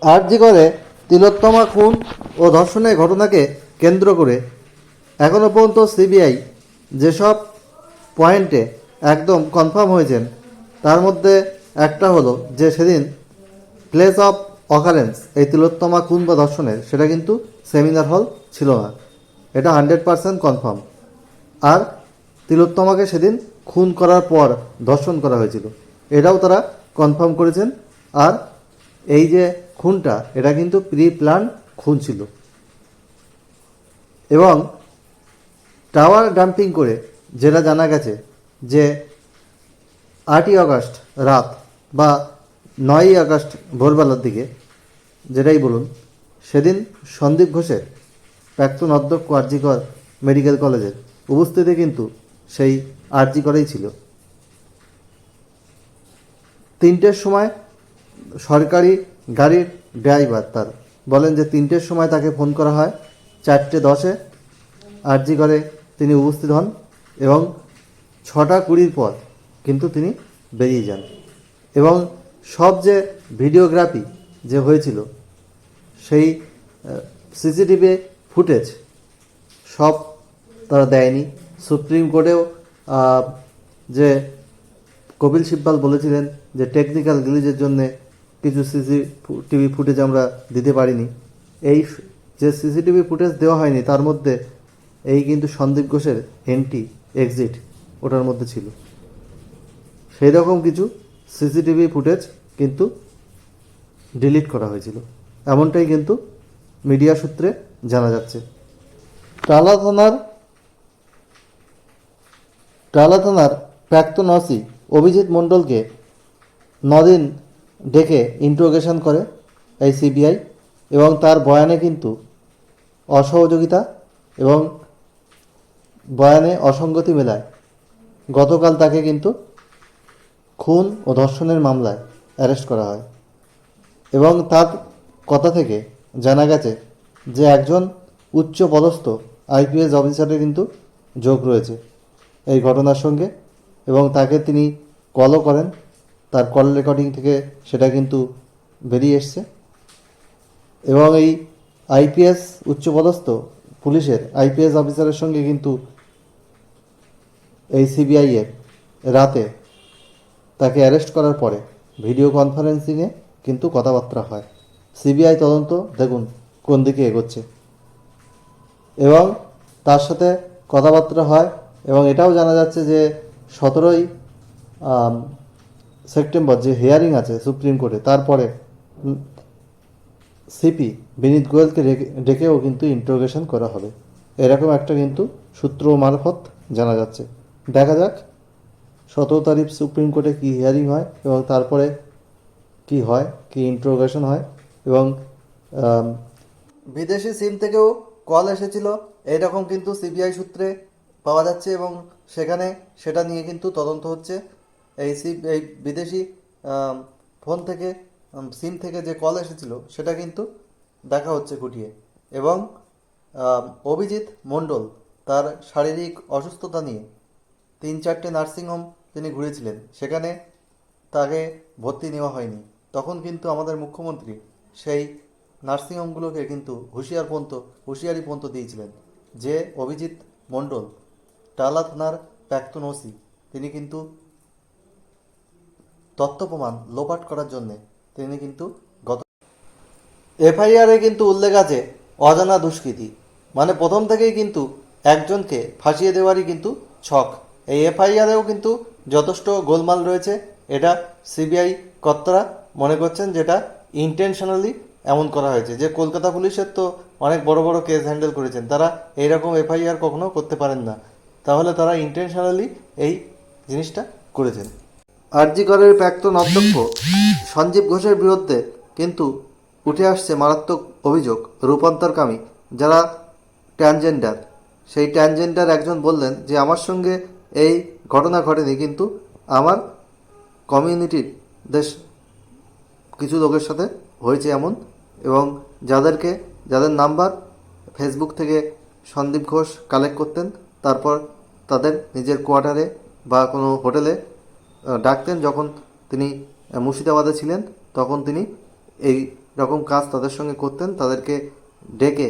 আরজি করে তিলোত্তমা খুন ও ধর্ষণের ঘটনাকে কেন্দ্র করে এখনও পর্যন্ত সিবিআই যেসব পয়েন্টে একদম কনফার্ম হয়েছেন তার মধ্যে একটা হলো যে সেদিন প্লেস অফ অকারেন্স এই তিলোত্তমা খুন বা ধর্ষণের সেটা কিন্তু সেমিনার হল ছিল না। এটা 100% কনফার্ম। আর তিলোত্তমাকে সেদিন খুন করার পর ধর্ষণ করা হয়েছিল, এটাও তারা কনফার্ম করেছেন। আর এই যে খুনটা এটা কিন্তু প্রি প্ল্যান খুন ছিল। এবং টাওয়ার ডাম্পিং করে যেটা জানা গেছে যে 8ই আগস্ট রাত বা 9ই আগস্ট ভোরবেলার দিকে যেটাই বলুন, সেদিন সন্দীপ ঘোষের প্রাক্তন অধ্যক্ষ আরজিকর মেডিকেল কলেজের উপস্থিতি কিন্তু সেই আরজিকরেই ছিল। 3টের সময় সরকারি গাড়ির ড্রাইভার তার বলেন যে 3টের সময় তাকে ফোন করা হয়, 4:10-এ আরজিকরে তিনি উপস্থিত হন এবং 6:20 পর কিন্তু তিনি বেরিয়ে যান। এবং সব যে ভিডিওগ্রাফি যে হয়েছিল সেই সিসিটিভি ফুটেজ সব তারা দেয়নি। সুপ্রিম কোর্টেও যে কপিল সিব্বাল বলেছিলেন যে টেকনিক্যাল গ্লিচের জন্যে কিছু সিসিটিভি ফুটেজ আমরা দিতে পারিনি। এই যে সিসিটিভি ফুটেজ দেওয়া হয়নি তার মধ্যে এই কিন্তু সন্দীপ ঘোষের এন্ট্রি এক্সিট ওটার মধ্যে ছিল। সেই রকম কিছু সিসিটিভি ফুটেজ কিন্তু ডিলিট করা হয়েছিল, এমনটাই কিন্তু মিডিয়া সূত্রে জানা যাচ্ছে। টালা থানার টালা থানার প্রাক্তন ওসি অভিজিৎ মণ্ডলকে 9 দিন ডেকে ইন্টারোগেশন করে এই সিবিআই এবং তার বয়ানে কিন্তু অসহযোগিতা এবং বয়ানে অসঙ্গতি মেলায় গতকাল তাকে কিন্তু খুন ও ধর্ষণের মামলায় অ্যারেস্ট করা হয়। এবং তার কথা থেকে জানা গেছে যে একজন উচ্চ পদস্থ আইপিএস অফিসারের কিন্তু যোগ রয়েছে এই ঘটনার সঙ্গে এবং তাকে তিনি কলও করেন। তার কল রেকর্ডিং থেকে সেটা কিন্তু বেরিয়ে এসছে। এবং এই আইপিএস উচ্চপদস্থ পুলিশের আইপিএস অফিসারের সঙ্গে কিন্তু এই সিবিআইয়ের রাতে তাকে অ্যারেস্ট করার পরে ভিডিও কনফারেন্সিংয়ে কিন্তু কথাবার্তা হয়। সিবিআই তদন্ত দেখুন কোন দিকে এগোচ্ছে। এবং তার সাথে কথাবার্তা হয় এবং এটাও জানা যাচ্ছে যে 17ই সেপ্টেম্বর যে হিয়ারিং আছে সুপ্রিম কোর্টে, তারপরে সিপি বিনীত গোয়েলকে ডেকেও কিন্তু ইন্টারোগেশন করা হবে, এরকম একটা কিন্তু সূত্র মারফত জানা যাচ্ছে। দেখা যাক 17 তারিখ সুপ্রিম কোর্টে কী হিয়ারিং হয় এবং তারপরে কি হয়, কি ইন্টারোগেশন হয়। এবং বিদেশি সিম থেকেও কল এসেছিল এইরকম কিন্তু সিবিআই সূত্রে পাওয়া যাচ্ছে এবং সেখানে সেটা নিয়ে কিন্তু তদন্ত হচ্ছে। এই বিদেশি ফোন থেকে সিম থেকে যে কল এসেছিল সেটা কিন্তু দেখা হচ্ছে খুঁটিয়ে। এবং অভিজিৎ মণ্ডল তার শারীরিক অসুস্থতা নিয়ে 3-4টে নার্সিংহোম তিনি ঘুরেছিলেন, সেখানে তাকে ভর্তি নেওয়া হয়নি। তখন কিন্তু আমাদের মুখ্যমন্ত্রী সেই নার্সিংহোমগুলোকে কিন্তু হুঁশিয়ারি পর্যন্ত দিয়েছিলেন যে অভিজিৎ মণ্ডল টালা থানার প্রাক্তন ওসি, তিনি কিন্তু তথ্য প্রমাণ লোপাট করার জন্যে তিনি কিন্তু গত এফআইআরে কিন্তু উল্লেখ আছে অজানা দুষ্কৃতী, মানে প্রথম থেকেই কিন্তু একজনকে ফাঁসিয়ে দেওয়ারই কিন্তু ছক। এই এফআইআরেও কিন্তু যথেষ্ট গোলমাল রয়েছে। এটা সিবিআই কর্তারা মনে করছেন যেটা ইন্টেনশনালি এমন করা হয়েছে। যে কলকাতা পুলিশের তো অনেক বড় বড় কেস হ্যান্ডেল করেছেন, তারা এইরকম এফআইআর কখনো করতে পারেন না, তাহলে তারা ইন্টেনশনালি এই জিনিসটা করেছেন। আরজি করের প্রাক্তন অধ্যক্ষ সঞ্জীব ঘোষের বিরুদ্ধে কিন্তু উঠে আসছে মারাত্মক অভিযোগ রূপান্তরকামী যারা ট্রান্সজেন্ডার। সেই ট্রান্সজেন্ডার একজন বললেন যে আমার সঙ্গে এই ঘটনা ঘটেনি, কিন্তু আমার কমিউনিটির কিছু লোকের সাথে হয়েছে এমন। এবং যাদের নাম্বার ফেসবুক থেকে সন্দীপ ঘোষ কালেক্ট করতেন, তারপর তাদের নিজের কোয়ার্টারে বা কোনো হোটেলে ডাকতেন। যখন তিনি মুর্শিদাবাদে ছিলেন তখন তিনি এই এরকম কাজ তাদের সঙ্গে করতেন, তাদেরকে ডেকে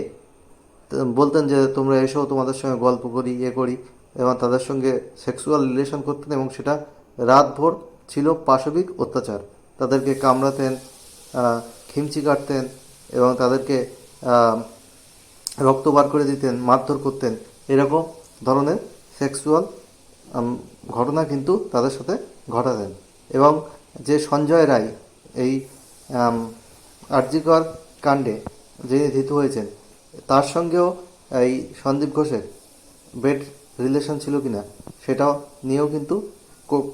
বলতেন যে তোমরা এসো, তোমাদের সঙ্গে গল্প করি, করি, এবং তাদের সঙ্গে সেক্সুয়াল রিলেশন করতেন, এবং সেটা রাতভর ছিল পাশবিক অত্যাচার। তাদেরকে কামড়াতেন, খিমচি কাটতেন, এবং তাদেরকে আহ, রক্ত বার করে দিতেন, মারধর করতেন। এরকম ধরনের সেক্সুয়াল ঘটনা কিন্তু তাদের সাথে ঘটাতেন। এবং যে সঞ্জয় রায় এই আরজিকর কাণ্ডে যিনি ধৃত হয়েছেন, তার সঙ্গেও এই সন্দীপ ঘোষের বেড রিলেশন ছিল কিনা সেটাও নিয়েও কিন্তু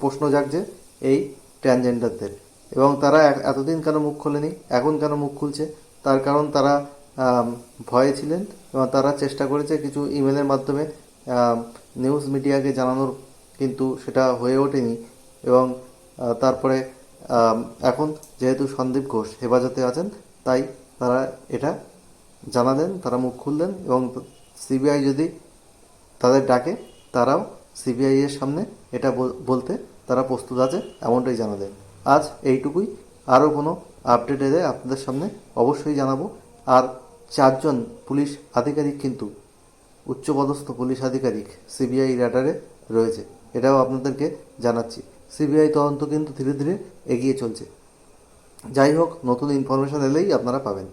প্রশ্ন জাগছে এই ট্রান্সজেন্ডারদের। এবং তারা এতদিন কেন মুখ খোলেনি, এখন কেন মুখ খুলছে? তার কারণ তারা ভয়ে ছিলেন, এবং তারা চেষ্টা করেছে কিছু ইমেলের মাধ্যমে নিউজ মিডিয়াকে জানানোর, কিন্তু সেটা হয়ে ওঠেনি। এবং তারপরে এখন যেহেতু সন্দীপ ঘোষ হেফাজতে আছেন, তাই তারা এটা জানালেন, তারা মুখ খুললেন, এবং সিবিআই যদি তাদের ডাকে তারাও সিবিআই এর সামনে এটা বলতে তারা প্রস্তুত আছে, এমনটাই জানালেন। আজ এইটুকুই। আরও কোনো আপডেট এলে আপনাদের সামনে অবশ্যই জানাবো। আর 4জন পুলিশ আধিকারিক কিন্তু উচ্চপদস্থ পুলিশ আধিকারিক সিবিআই র্যাডারে রয়েছে, এটাও আপনাদেরকে জানাচ্ছি। সিবিআই তদন্ত কিন্তু ধীরে ধীরে এগিয়ে চলছে। যাই হোক, নতুন ইনফরমেশন এলেই আপনারা পাবেন।